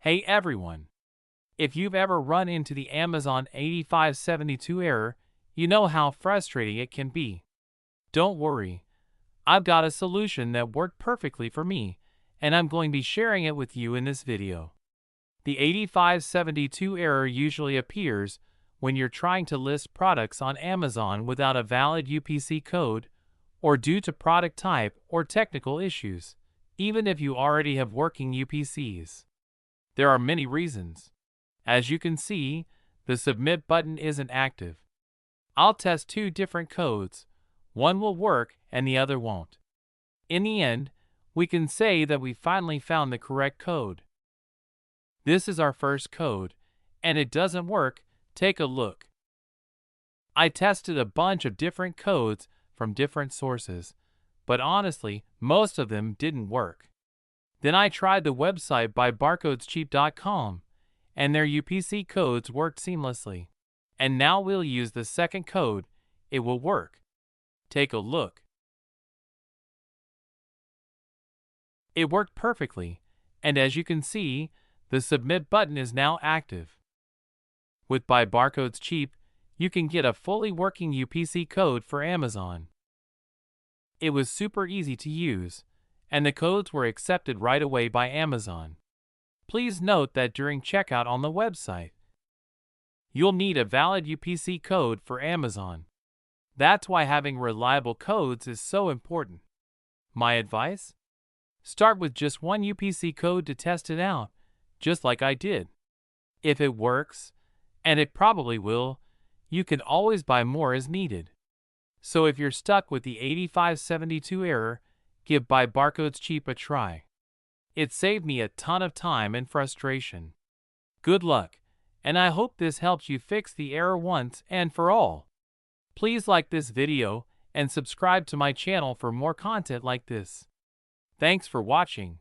Hey everyone! If you've ever run into the Amazon 8572 error, you know how frustrating it can be. Don't worry, I've got a solution that worked perfectly for me, and I'm going to be sharing it with you in this video. The 8572 error usually appears when you're trying to list products on Amazon without a valid UPC code, or due to product type or technical issues, even if you already have working UPCs. There are many reasons. As you can see, the submit button isn't active. I'll test two different codes. One will work and the other won't. In the end, we can say that we finally found the correct code. This is our first code, and it doesn't work. Take a look. I tested a bunch of different codes from different sources, but honestly, most of them didn't work. Then I tried the website by barcodescheap.com, and their UPC codes worked seamlessly. And now we'll use the second code. It will work. Take a look. It worked perfectly, and as you can see, the submit button is now active. With By Barcodes Cheap, you can get a fully working UPC code for Amazon. It was super easy to use, and the codes were accepted right away by Amazon. Please note that during checkout on the website, you'll need a valid UPC code for Amazon. That's why having reliable codes is so important. My advice? Start with just one UPC code to test it out, just like I did. If it works, and it probably will, you can always buy more as needed. So if you're stuck with the 8572 error, give By Barcodes Cheap a try. It saved me a ton of time and frustration. Good luck, and I hope this helps you fix the error once and for all. Please like this video and subscribe to my channel for more content like this. Thanks for watching.